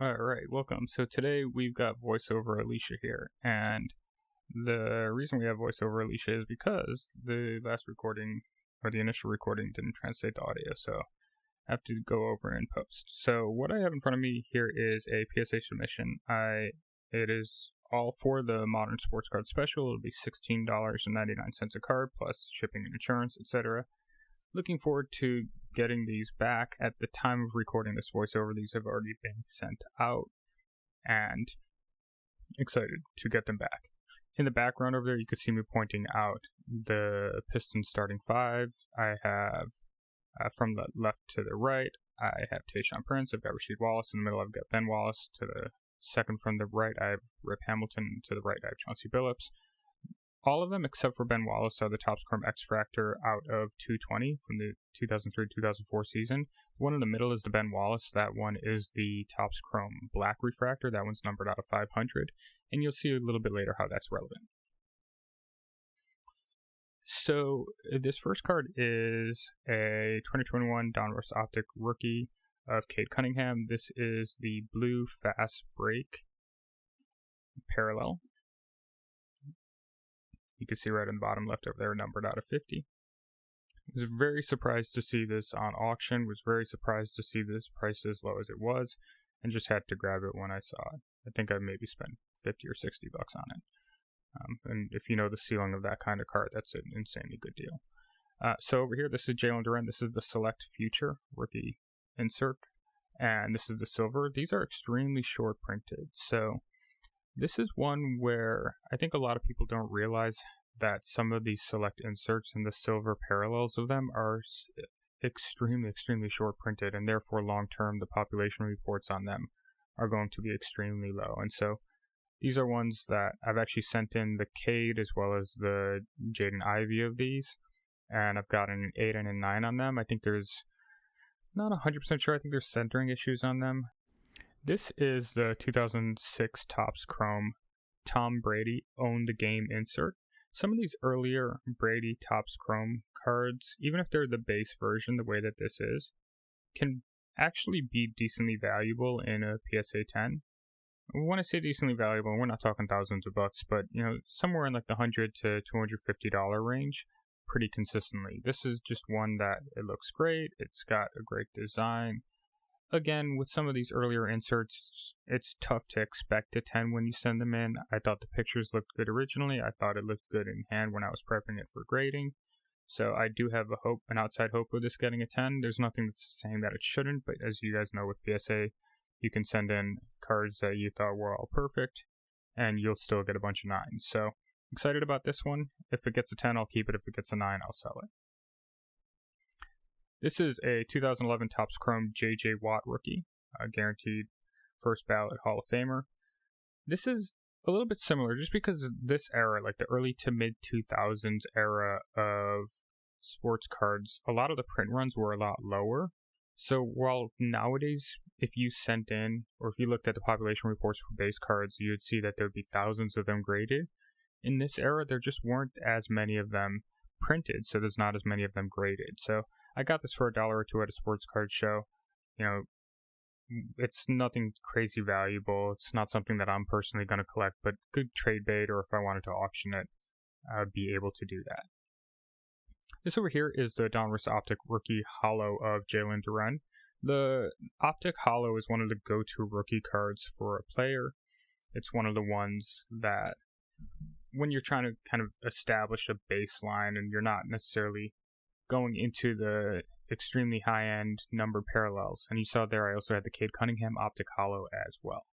Alright, welcome. So today we've got voiceover Alicia here, and the reason we have voiceover Alicia is because the last recording, or the initial recording, didn't translate the audio, so I have to go over in post. So what I have in front of me here is a PSA submission. It is all for the Modern Sports Card Special. It'll be $16.99 a card, plus shipping and insurance, etc. Looking forward to getting these back. At the time of recording this voiceover, these have already been sent out, and excited to get them back. In the background over there, you can see me pointing out the Pistons starting five. I have, from the left to the right, I have Tayshaun Prince, I've got Rasheed Wallace. In the middle, I've got Ben Wallace. To the second from the right, I have Rip Hamilton. To the right, I have Chauncey Billups. All of them, except for Ben Wallace, are the Topps Chrome X Fractor out of 220 from the 2003-2004 season. The one in the middle is the Ben Wallace. That one is the Topps Chrome Black Refractor. That one's numbered out of 500, and you'll see a little bit later how that's relevant. So this first card is a 2021 Donruss Optic rookie of Cade Cunningham. This is the blue fast break parallel. You can see right on the bottom left over there, numbered out of 50. I was very surprised to see this on auction, was very surprised to see this price as low as it was, and just had to grab it when I saw it. I think I maybe spent 50 or 60 bucks on it. And if you know the ceiling of that kind of card, that's an insanely good deal. So over here, this is Jalen Duren. This is the Select Future rookie insert, and this is the silver. These are extremely short printed, so this is one where I think a lot of people don't realize that some of these select inserts and the silver parallels of them are extremely short printed, and therefore long term the population reports on them are going to be extremely low. And so these are ones that I've actually sent in the Cade as well as the Jaden Ivey of these, and I've gotten an 8 and a 9 on them. I think there's not 100% sure. I think there's centering issues on them. This is the 2006 Topps Chrome Tom Brady Own the Game insert. Some of these earlier Brady Topps Chrome cards, even if they're the base version the way that this is, can actually be decently valuable in a PSA 10. When I say decently valuable, we're not talking thousands of bucks, but somewhere in like the $100 to $250 range pretty consistently. This is just one that it looks great. It's got a great design. Again, with some of these earlier inserts, it's tough to expect a 10 when you send them in. I thought the pictures looked good originally. I thought it looked good in hand when I was prepping it for grading. So I do have an outside hope of this getting a 10. There's nothing that's saying that it shouldn't, but as you guys know with PSA, you can send in cards that you thought were all perfect, and you'll still get a bunch of 9s. So excited about this one. If it gets a 10, I'll keep it. If it gets a 9, I'll sell it. This is a 2011 Topps Chrome J.J. Watt rookie, guaranteed first ballot Hall of Famer. This is a little bit similar just because this era, like the early to mid 2000s era of sports cards, a lot of the print runs were a lot lower. So while nowadays, if you sent in, or if you looked at the population reports for base cards, you would see that there would be thousands of them graded. In this era, there just weren't as many of them printed, so there's not as many of them graded. So I got this for $1 or $2 at a sports card show. It's nothing crazy valuable. It's not something that I'm personally going to collect, but good trade bait, or if I wanted to auction it, I'd be able to do that. This over here is the Donruss Optic Rookie Holo of Jalen Duren. The Optic Holo is one of the go-to rookie cards for a player. It's one of the ones that, when you're trying to kind of establish a baseline and you're not necessarily going into the extremely high-end number parallels. And you saw there I also had the Cade Cunningham Optic Holo as well.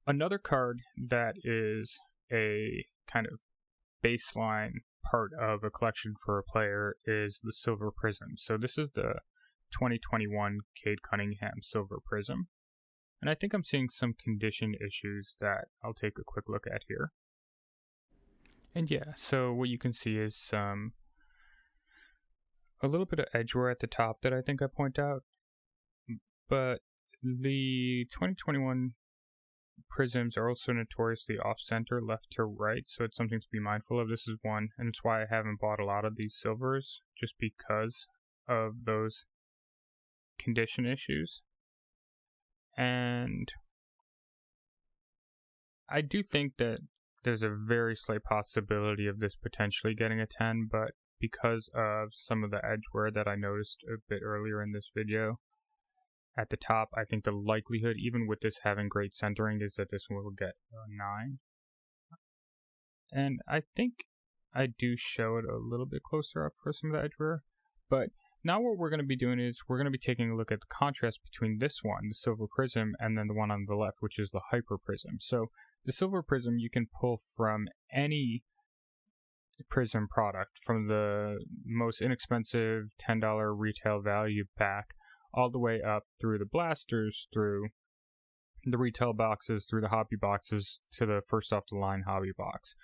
Another card that is a kind of baseline part of a collection for a player is the Silver Prism. So this is the 2021 Cade Cunningham Silver Prism. And I think I'm seeing some condition issues that I'll take a quick look at here. And yeah, so what you can see is a little bit of edge wear at the top that I think I point out. But the 2021 prisms are also notoriously off-center, left to right, so it's something to be mindful of. This is one, and it's why I haven't bought a lot of these silvers, just because of those condition issues. And I do think that there's a very slight possibility of this potentially getting a 10, but because of some of the edgeware that I noticed a bit earlier in this video, at the top, I think the likelihood, even with this having great centering, is that this one will get a 9. And I think I do show it a little bit closer up for some of the edgeware. But now what we're going to be doing is we're going to be taking a look at the contrast between this one, the silver prism, and then the one on the left, which is the hyper prism. So the silver prism you can pull from any prism product, from the most inexpensive $10 retail value pack all the way up through the blasters, through the retail boxes, through the hobby boxes, to the first off the line hobby box.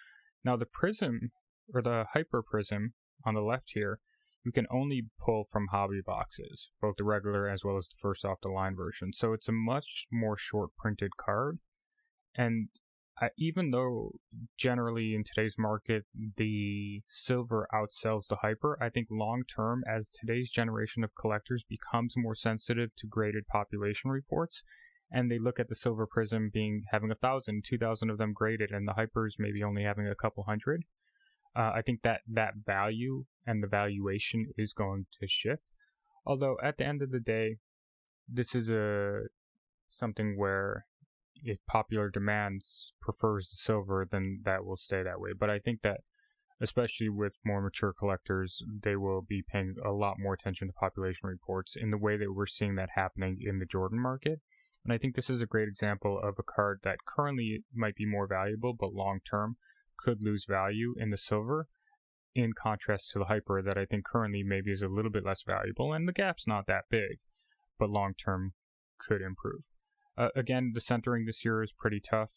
Now the prism, or the hyper prism on the left here, you can only pull from hobby boxes, both the regular as well as the first off the line version. So it's a much more short printed card. And even though generally in today's market the silver outsells the hyper, I think long term, as today's generation of collectors becomes more sensitive to graded population reports, and they look at the silver prism having 1,000, 2,000 of them graded, and the hypers maybe only having a couple hundred, I think that value and the valuation is going to shift. Although at the end of the day, this is something where if popular demand prefers the silver, then that will stay that way. But I think that especially with more mature collectors, they will be paying a lot more attention to population reports in the way that we're seeing that happening in the Jordan market. And I think this is a great example of a card that currently might be more valuable, but long term could lose value in the silver, in contrast to the hyper that I think currently maybe is a little bit less valuable, and the gap's not that big, but long term could improve. Again, the centering this year is pretty tough,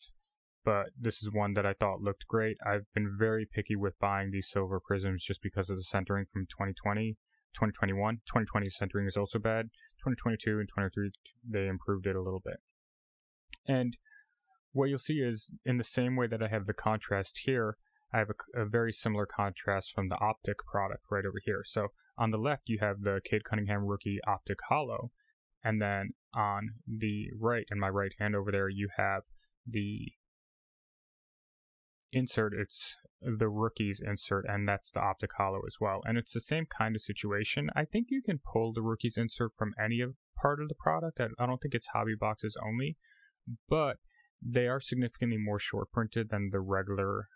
but this is one that I thought looked great. I've been very picky with buying these silver prisms just because of the centering from 2020, 2021. 2020 centering is also bad. 2022 and 2023, they improved it a little bit. And what you'll see is, in the same way that I have the contrast here, I have a very similar contrast from the Optic product right over here. So on the left, you have the Cade Cunningham rookie Optic Hollow. And then on the right, in my right hand over there, you have the insert. It's the rookie's insert, and that's the Optic Hollow as well. And it's the same kind of situation. I think you can pull the rookie's insert from any part of the product. I don't think it's hobby boxes only, but they are significantly more short printed than the regular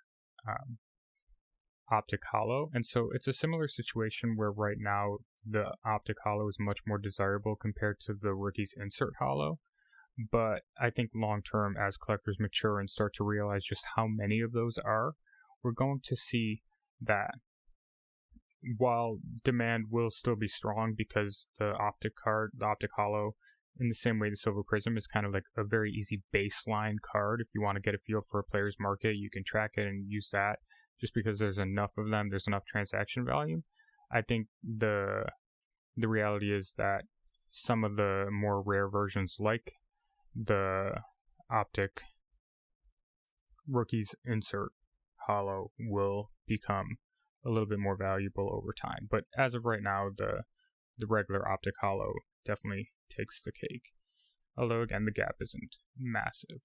Optic Hollow. And so it's a similar situation where right now the Optic Hollow is much more desirable compared to the rookie's insert hollow. But I think long term, as collectors mature and start to realize just how many of those are, we're going to see that while demand will still be strong, because the Optic Hollow, in the same way the Silver Prism, is kind of like a very easy baseline card. If you want to get a feel for a player's market, you can track it and use that. Just because there's enough of them, there's enough transaction value. I think the reality is that some of the more rare versions, like the Optic Rookie's Insert Hollow, will become a little bit more valuable over time. But as of right now, the regular Optic Hollow definitely takes the cake. Although, again, the gap isn't massive,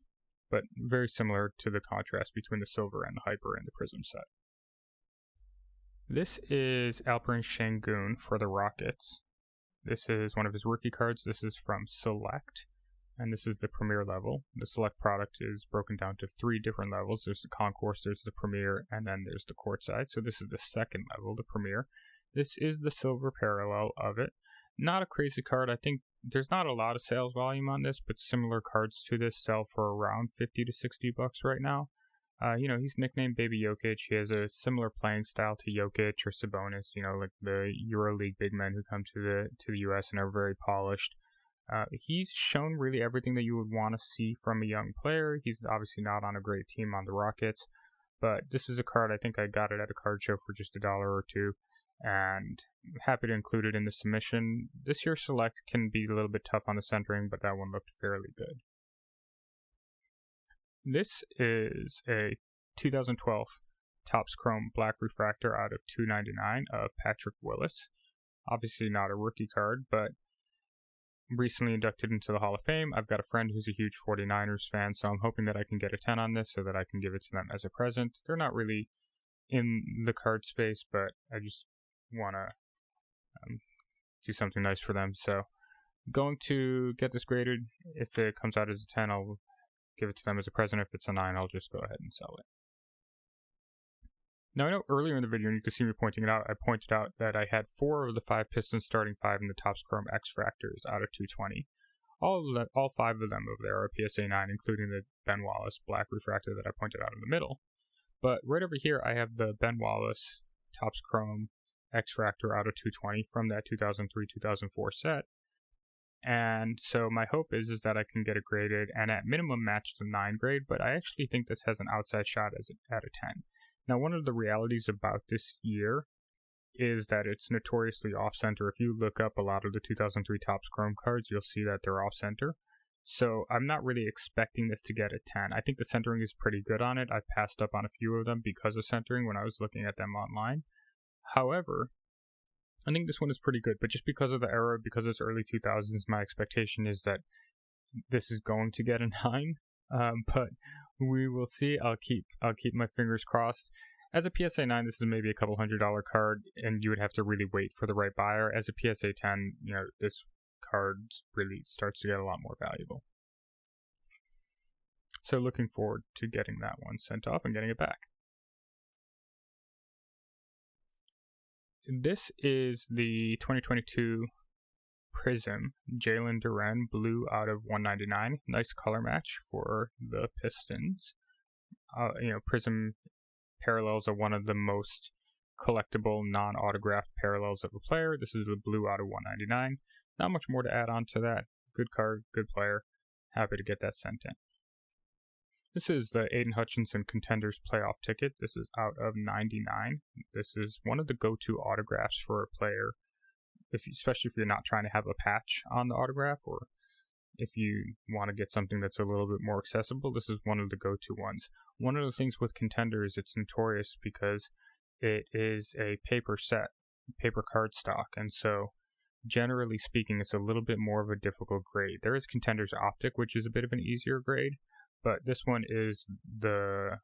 but very similar to the contrast between the silver and the hyper in the prism set. This is Alperen Şengün for the Rockets. This is one of his rookie cards. This is from Select, and this is the Premier level. The Select product is broken down to 3 different levels. There's the Concourse, there's the Premier, and then there's the Courtside. So this is the second level, the Premier. This is the silver parallel of it. Not a crazy card. I think there's not a lot of sales volume on this, but similar cards to this sell for around $50 to $60 right now. He's nicknamed Baby Jokic. He has a similar playing style to Jokic or Sabonis, like the EuroLeague big men who come to the US and are very polished. He's shown really everything that you would want to see from a young player. He's obviously not on a great team on the Rockets, but this is a card, I think I got it at a card show for just $1 or $2, and happy to include it in the submission. This year's Select can be a little bit tough on the centering, but that one looked fairly good. This is a 2012 Topps Chrome Black Refractor out of $2.99 of Patrick Willis. Obviously not a rookie card, but recently inducted into the Hall of Fame. I've got a friend who's a huge 49ers fan, so I'm hoping that I can get a 10 on this so that I can give it to them as a present. They're not really in the card space, but I just want to do something nice for them. So going to get this graded. If it comes out as a 10, I'll give it to them as a present. If it's a 9, I'll just go ahead and sell it. Now, I know earlier in the video, and you can see me pointing it out, I pointed out that I had 4 of the 5 Pistons starting 5 in the Topps Chrome X Fractors out of 220. All 5 of them over there are PSA 9, including the Ben Wallace black refractor that I pointed out in the middle. But right over here, I have the Ben Wallace Topps Chrome X Fractor out of 220 from that 2003-2004 set. And so my hope is that I can get it graded and at minimum match the 9 grade, but I actually think this has an outside shot at a 10. Now, one of the realities about this year is that it's notoriously off-center. If you look up a lot of the 2003 Topps Chrome cards, you'll see that they're off-center. So I'm not really expecting this to get a 10. I think the centering is pretty good on it. I passed up on a few of them because of centering when I was looking at them online. However, I think this one is pretty good, but just because of the era, because it's early 2000s, my expectation is that this is going to get a 9. But we will see. I'll keep my fingers crossed. As a PSA 9, this is maybe a couple $100 card, and you would have to really wait for the right buyer. As a PSA 10, this card really starts to get a lot more valuable. So looking forward to getting that one sent off and getting it back. This is the 2022 Prism Jalen Duren blue out of 199. Nice color match for the Pistons. Prism parallels are one of the most collectible non-autographed parallels of a player. This is the blue out of 199. Not much more to add on to that. Good card, good player. Happy to get that sent in. This is the Aiden Hutchinson Contenders playoff ticket. This is out of 99. This is one of the go-to autographs for a player, especially if you're not trying to have a patch on the autograph, or if you want to get something that's a little bit more accessible. This is one of the go-to ones. One of the things with Contenders, it's notorious because it is a paper set, paper card stock, and so generally speaking, it's a little bit more of a difficult grade. There is Contenders Optic, which is a bit of an easier grade, but this one is the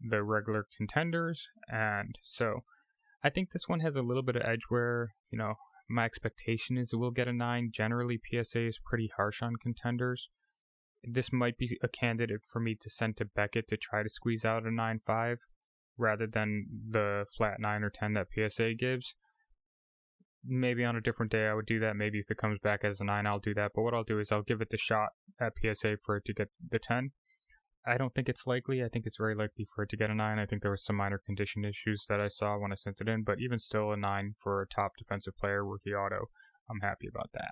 regular Contenders, and so I think this one has a little bit of edge where, my expectation is it will get a 9. Generally, PSA is pretty harsh on Contenders. This might be a candidate for me to send to Beckett to try to squeeze out a 9.5 rather than the flat 9 or 10 that PSA gives. Maybe on a different day I would do that. Maybe if it comes back as a 9, I'll do that. But what I'll do is I'll give it the shot at PSA for it to get the 10. I don't think it's likely. I think it's very likely for it to get a 9. I think there was some minor condition issues that I saw when I sent it in, but even still, a 9 for a top defensive player, rookie auto, I'm happy about that.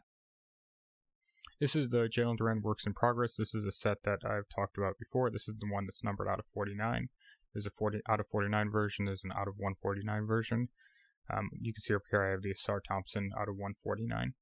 This is the Jalen Duren Works in Progress. This is a set that I've talked about before. This is the one that's numbered out of 49. There's a 40 out of 49 version. There's an out of 149 version. You can see over here I have the Asar Thompson out of 149.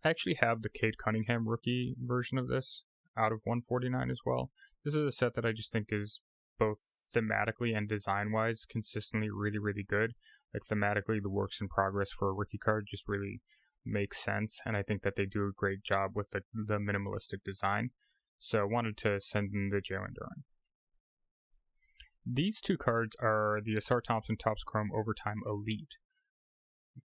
I actually have the Cade Cunningham rookie version of this out of 149 as well. This is a set that I just think is both thematically and design-wise consistently really, really good. Like thematically, the Works in Progress for a rookie card just really makes sense, and I think that they do a great job with the minimalistic design. So I wanted to send in the Jalen Duren. These two cards are the Asar Thompson Topps Chrome Overtime Elite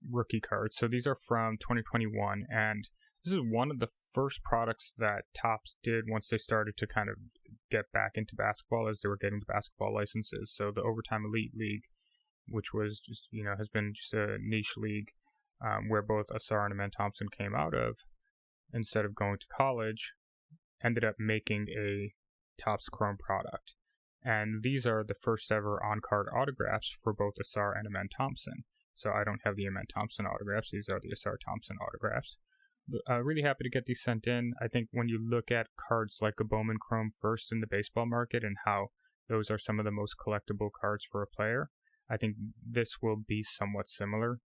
rookie cards. So these are from 2021, and this is one of the first products that Topps did once they started to kind of get back into basketball as they were getting the basketball licenses. So the Overtime Elite League, which was just, has been just a niche league where both Asar and Amen Thompson came out of, instead of going to college, ended up making a Topps Chrome product. And these are the first ever on-card autographs for both Asar and Amen Thompson. So I don't have the Amen Thompson autographs. These are the Asar Thompson autographs. Really happy to get these sent in. I think when you look at cards like a Bowman Chrome first in the baseball market and how those are some of the most collectible cards for a player, I think this will be somewhat similar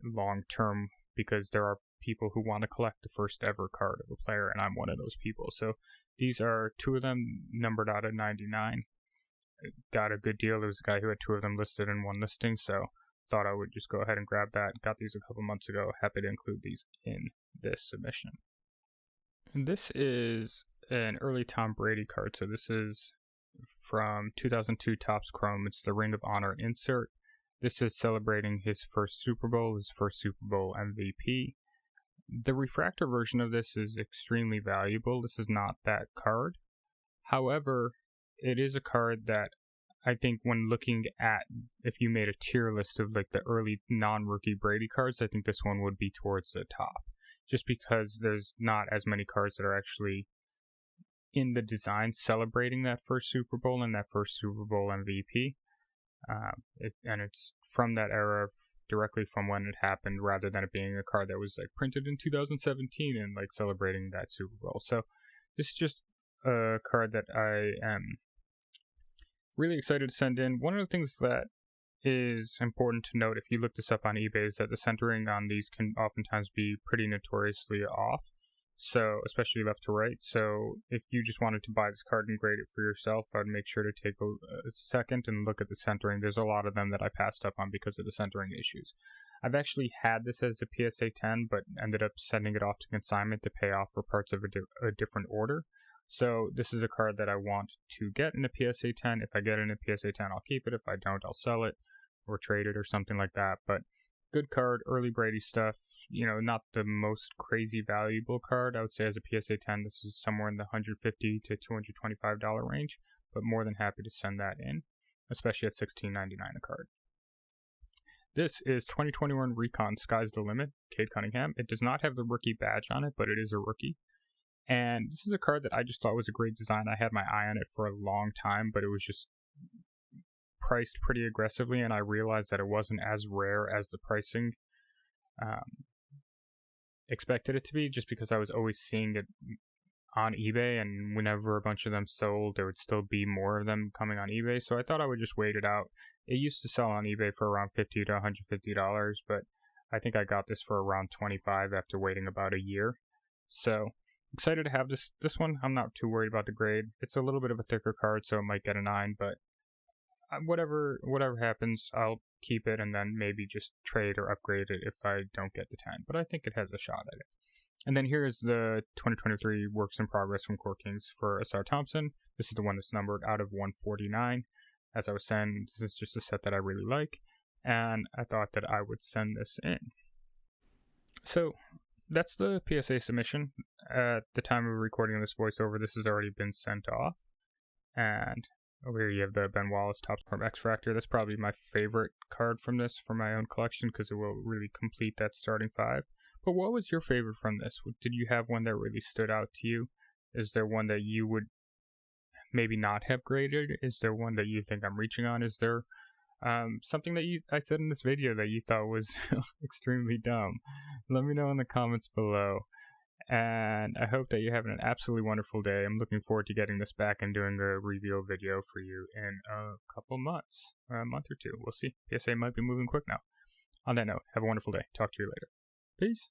long term, because there are people who want to collect the first ever card of a player, and I'm one of those people. So these are 2 of them numbered out of 99. Got a good deal. There was a guy who had 2 of them listed in one listing, so thought I would just go ahead and grab that. Got these a couple months ago. Happy to include these in this submission. And this is an early Tom Brady card. So this is from 2002 Topps Chrome. It's the Ring of Honor insert. This is celebrating his first Super Bowl, his first Super Bowl MVP. The refractor version of this is extremely valuable. This is not that card. However, it is a card that I think when looking at, if you made a tier list of like the early non-rookie Brady cards, I think this one would be towards the top. Just because there's not as many cards that are actually in the design celebrating that first Super Bowl and that first Super Bowl MVP. And it's from that era, directly from when it happened, rather than it being a card that was like printed in 2017 and like celebrating that Super Bowl. So this is just a card that I am really excited to send in. One of the things that is important to note, if you look this up on eBay, is that the centering on these can oftentimes be pretty notoriously off. So, especially left to right. So, if you just wanted to buy this card and grade it for yourself, I'd make sure to take a second and look at the centering. There's a lot of them that I passed up on because of the centering issues. I've actually had this as a PSA 10, but ended up sending it off to consignment to pay off for parts of a different order. So, this is a card that I want to get in a PSA 10. If I get in a PSA 10, I'll keep it. If I don't, I'll sell it or trade it or something like that. But good card, early Brady stuff. You know, not the most crazy valuable card. I would say as a PSA 10, this is somewhere in the $150 to $225 range, but more than happy to send that in, especially at $16.99 a card. This is 2021 Recon Sky's the Limit, Cade Cunningham. It does not have the rookie badge on it, but it is a rookie. And this is a card that I just thought was a great design. I had my eye on it for a long time, but it was just priced pretty aggressively, and I realized that it wasn't as rare as the pricing expected it to be, just because I was always seeing it on eBay, and whenever a bunch of them sold, there would still be more of them coming on eBay. So I thought I would just wait it out. It used to sell on eBay for around $50 to $150, but I think I got this for around $25 after waiting about a year. So excited to have this one. I'm not too worried about the grade. It's a little bit of a thicker card, so it might get a 9, but whatever happens, I'll keep it and then maybe just trade or upgrade it if I don't get the 10. But I think it has a shot at it. And then here is the 2023 Works in Progress from Core Kings for Asar Thompson. This is the one that's numbered out of 149. As I was saying, this is just a set that I really like, and I thought that I would send this in. So that's the PSA submission. At the time of recording this voiceover, this has already been sent off. And over here you have the Ben Wallace Topps Chrome X-Fractor. That's probably my favorite card from this for my own collection because it will really complete that starting 5. But what was your favorite from this? Did you have one that really stood out to you? Is there one that you would maybe not have graded? Is there one that you think I'm reaching on? Is there something that I said in this video that you thought was extremely dumb? Let me know in the comments below. And I hope that you're having an absolutely wonderful day. I'm looking forward to getting this back and doing a reveal video for you in a couple months, or a month or two. We'll see. PSA might be moving quick now. On that note, have a wonderful day. Talk to you later. Peace.